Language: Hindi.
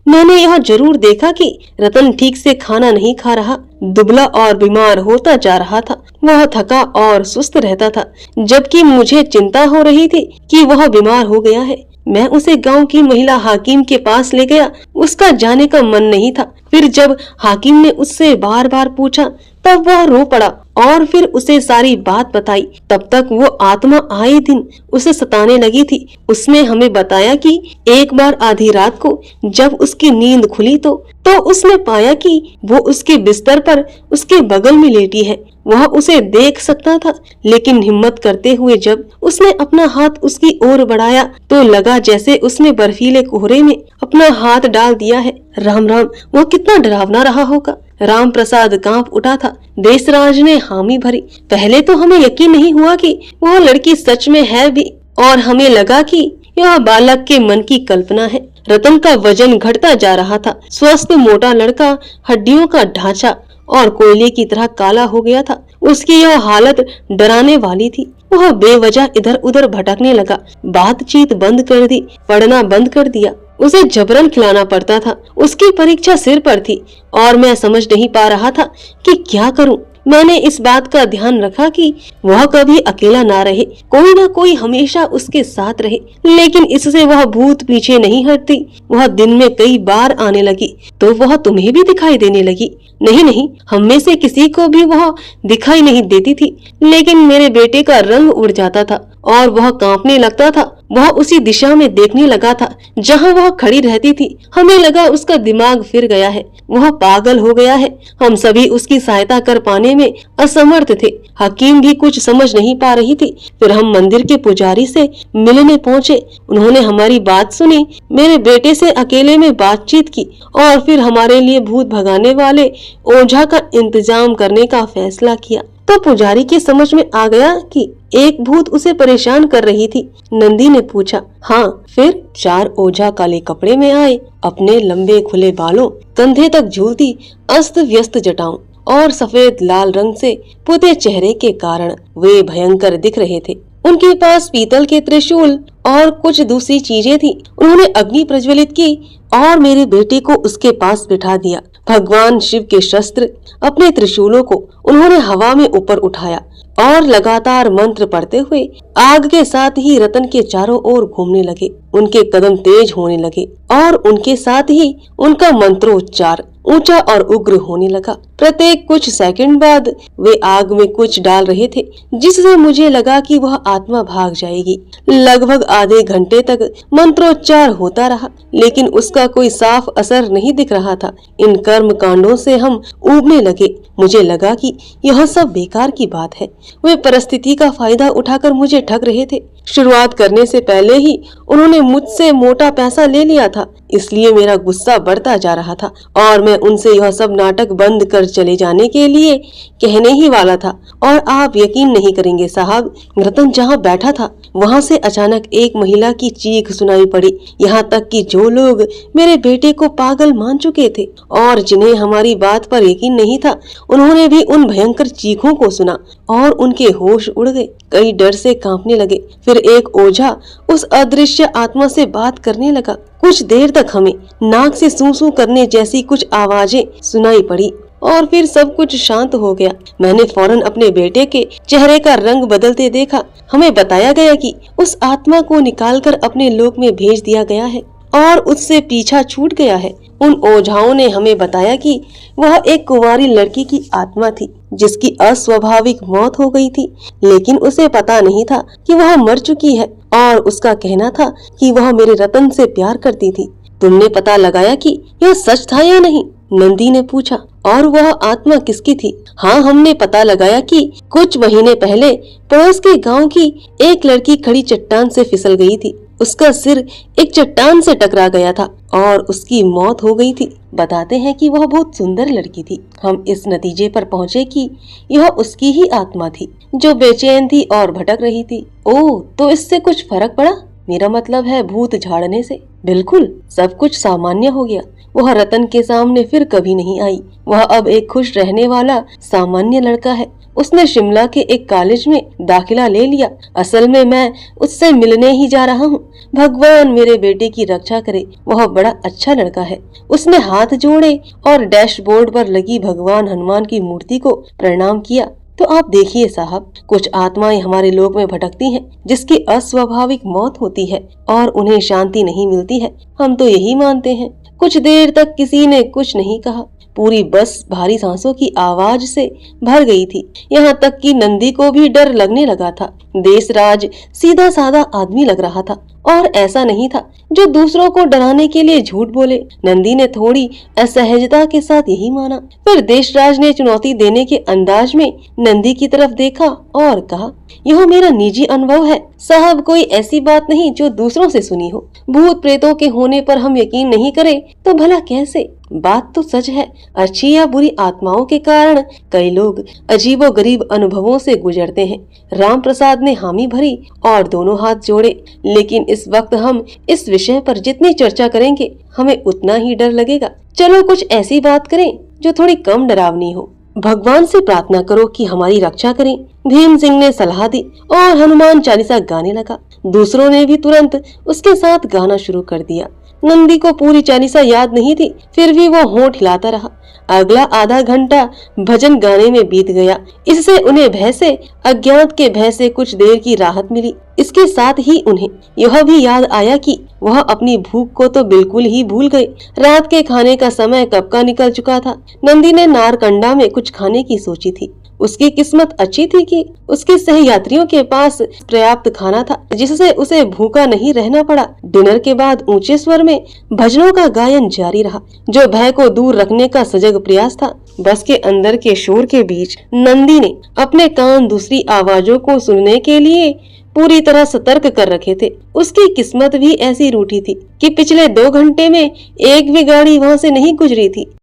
मैंने यह जरूर देखा कि रतन ठीक से खाना नहीं खा रहा, दुबला और बीमार होता जा रहा था। वह थका और सुस्त रहता था, जबकि मुझे चिंता हो रही थी कि वह बीमार हो गया है। मैं उसे गांव की महिला हाकिम के पास ले गया। उसका जाने का मन नहीं था। फिर जब हाकिम ने उससे बार बार पूछा तब वह रो पड़ा और फिर उसे सारी बात बताई। तब तक वो आत्मा आए दिन उसे सताने लगी थी। उसने हमें बताया कि एक बार आधी रात को जब उसकी नींद खुली तो उसने पाया कि वो उसके बिस्तर पर उसके बगल में लेटी है। वह उसे देख सकता था, लेकिन हिम्मत करते हुए जब उसने अपना हाथ उसकी ओर बढ़ाया तो लगा जैसे उसने बर्फीले कोहरे में अपना हाथ डाल दिया है। राम राम, वो कितना डरावना रहा होगा। राम प्रसाद कांप उठा था। देशराज ने हामी भरी। पहले तो हमें यकीन नहीं हुआ कि वह लड़की सच में है भी, और हमें लगा कि यह बालक के मन की कल्पना है। रतन का वजन घटता जा रहा था। स्वस्थ मोटा लड़का, हड्डियों का ढांचा और कोयले की तरह काला हो गया था। उसकी यह हालत डराने वाली थी। वह बेवजह इधर उधर भटकने लगा, बातचीत बंद कर दी, पढ़ना बंद कर दिया। उसे जबरन खिलाना पड़ता था। उसकी परीक्षा सिर पर थी और मैं समझ नहीं पा रहा था कि क्या करूं। मैंने इस बात का ध्यान रखा कि वह कभी अकेला ना रहे, कोई ना कोई हमेशा उसके साथ रहे, लेकिन इससे वह भूत पीछे नहीं हटती। वह दिन में कई बार आने लगी तो वह तुम्हें भी दिखाई देने लगी। नहीं, हम में से किसी को भी वह दिखाई नहीं देती थी, लेकिन मेरे बेटे का रंग उड़ जाता था और वह कांपने लगता था। वह उसी दिशा में देखने लगा था जहां वह खड़ी रहती थी। हमें लगा उसका दिमाग फिर गया है, वह पागल हो गया है। हम सभी उसकी सहायता कर पाने में असमर्थ थे। हकीम भी कुछ समझ नहीं पा रही थी। फिर हम मंदिर के पुजारी से मिलने पहुँचे। उन्होंने हमारी बात सुनी, मेरे बेटे से अकेले में बातचीत की और फिर हमारे लिए भूत भगाने वाले ओझा का इंतजाम करने का फैसला किया। तो पुजारी के समझ में आ गया कि एक भूत उसे परेशान कर रही थी। नंदी ने पूछा, हाँ फिर? 4 ओझा काले कपड़े में आए, अपने लंबे खुले बालों, कंधे तक झूलती अस्त व्यस्त जटाओं और सफेद लाल रंग से पुते चेहरे के कारण वे भयंकर दिख रहे थे। उनके पास पीतल के त्रिशूल और कुछ दूसरी चीजें थी। उन्होंने अग्नि प्रज्वलित की और मेरे बेटे को उसके पास बिठा दिया। भगवान शिव के शस्त्र, अपने त्रिशूलों को उन्होंने हवा में ऊपर उठाया और लगातार मंत्र पढ़ते हुए आग के साथ ही रतन के चारों ओर घूमने लगे। उनके कदम तेज होने लगे और उनके साथ ही उनका मंत्रोच्चार ऊंचा और उग्र होने लगा। प्रत्येक कुछ सेकंड बाद वे आग में कुछ डाल रहे थे, जिससे मुझे लगा कि वह आत्मा भाग जाएगी। लगभग आधे घंटे तक मंत्रोच्चार होता रहा, लेकिन उसका कोई साफ असर नहीं दिख रहा था। इन कर्म कांडों से हम ऊबने लगे। मुझे लगा कि यह सब बेकार की बात है। वे परिस्थिति का फायदा उठाकर मुझे ठग रहे थे। शुरुआत करने से पहले ही उन्होंने मुझसे मोटा पैसा ले लिया था, इसलिए मेरा गुस्सा बढ़ता जा रहा था और मैं उनसे यह सब नाटक बंद कर चले जाने के लिए कहने ही वाला था। और आप यकीन नहीं करेंगे साहब, रतन जहाँ बैठा था वहाँ से अचानक एक महिला की चीख सुनाई पड़ी। यहाँ तक कि जो लोग मेरे बेटे को पागल मान चुके थे और जिन्हें हमारी बात पर यकीन नहीं था, उन्होंने भी उन भयंकर चीखों को सुना और उनके होश उड़ गए। कई डर से कांपने लगे। फिर एक ओझा उस अदृश्य आत्मा से बात करने लगा। कुछ देर तक हमें नाक से सूं सूं करने जैसी कुछ आवाजें सुनाई पड़ी और फिर सब कुछ शांत हो गया। मैंने फौरन अपने बेटे के चेहरे का रंग बदलते देखा। हमें बताया गया कि उस आत्मा को निकालकर अपने लोक में भेज दिया गया है और उससे पीछा छूट गया है। उन ओझाओं ने हमें बताया कि वह एक कुंवारी लड़की की आत्मा थी जिसकी अस्वाभाविक मौत हो गई थी, लेकिन उसे पता नहीं था कि वह मर चुकी है और उसका कहना था कि वह मेरे रतन से प्यार करती थी। तुमने पता लगाया कि यह सच था या नहीं? नंदी ने पूछा। और वह आत्मा किसकी थी? हाँ, हमने पता लगाया कि कुछ महीने पहले पड़ोस के गांव की एक लड़की खड़ी चट्टान से फिसल गई थी। उसका सिर एक चट्टान से टकरा गया था और उसकी मौत हो गई थी। बताते हैं कि वह बहुत सुंदर लड़की थी। हम इस नतीजे पर पहुँचे कि यह उसकी ही आत्मा थी जो बेचैन थी और भटक रही थी। ओह, तो इससे कुछ फर्क पड़ा? मेरा मतलब है भूत झाड़ने से। बिल्कुल, सब कुछ सामान्य हो गया। वह रतन के सामने फिर कभी नहीं आई। वह अब एक खुश रहने वाला सामान्य लड़का है। उसने शिमला के एक कॉलेज में दाखिला ले लिया। असल में मैं उससे मिलने ही जा रहा हूँ। भगवान मेरे बेटे की रक्षा करे, वह बड़ा अच्छा लड़का है। उसने हाथ जोड़े और डैशबोर्ड पर लगी भगवान हनुमान की मूर्ति को प्रणाम किया। तो आप देखिए साहब, कुछ आत्माएं हमारे लोक में भटकती हैं, जिसकी अस्वाभाविक मौत होती है और उन्हें शांति नहीं मिलती है। हम तो यही मानते हैं। कुछ देर तक किसी ने कुछ नहीं कहा। पूरी बस भारी सांसों की आवाज से भर गई थी। यहाँ तक कि नंदी को भी डर लगने लगा था। देशराज सीधा साधा आदमी लग रहा था और ऐसा नहीं था जो दूसरों को डराने के लिए झूठ बोले। नंदी ने थोड़ी असहजता के साथ यही माना। फिर देशराज ने चुनौती देने के अंदाज में नंदी की तरफ देखा और कहा, यह मेरा निजी अनुभव है साहब, कोई ऐसी बात नहीं जो दूसरों से सुनी हो। भूत प्रेतों के होने पर हम यकीन नहीं करें तो भला कैसे? बात तो सच है, अच्छी या बुरी आत्माओं के कारण कई लोग अजीबोगरीब अनुभवों से गुजरते हैं। राम प्रसाद ने हामी भरी और दोनों हाथ जोड़े। लेकिन इस वक्त हम इस विषय पर जितनी चर्चा करेंगे हमें उतना ही डर लगेगा। चलो कुछ ऐसी बात करें जो थोड़ी कम डरावनी हो। भगवान से प्रार्थना करो कि हमारी रक्षा करें। भीम सिंह ने सलाह दी और हनुमान चालीसा गाने लगा। दूसरों ने भी तुरंत उसके साथ गाना शुरू कर दिया। नंदी को पूरी चालीसा याद नहीं थी, फिर भी वो होंठ हिलाता रहा। अगला आधा घंटा भजन गाने में बीत गया। इससे उन्हें भय से, अज्ञात के भय से कुछ देर की राहत मिली। इसके साथ ही उन्हें यह भी याद आया कि वह अपनी भूख को तो बिल्कुल ही भूल गए। रात के खाने का समय कब का निकल चुका था। नंदी ने नारकंडा में कुछ खाने की सोची थी। उसकी किस्मत अच्छी थी कि उसके सहयात्रियों के पास पर्याप्त खाना था, जिससे उसे भूखा नहीं रहना पड़ा। डिनर के बाद ऊंचे स्वर में भजनों का गायन जारी रहा, जो भय को दूर रखने का सजग प्रयास था। बस के अंदर के शोर के बीच नंदी ने अपने कान दूसरी आवाजों को सुनने के लिए पूरी तरह सतर्क कर रखे थे। उसकी किस्मत भी ऐसी रूठी थी कि पिछले 2 घंटे में एक भी गाड़ी वहाँ से नहीं गुजरी थी।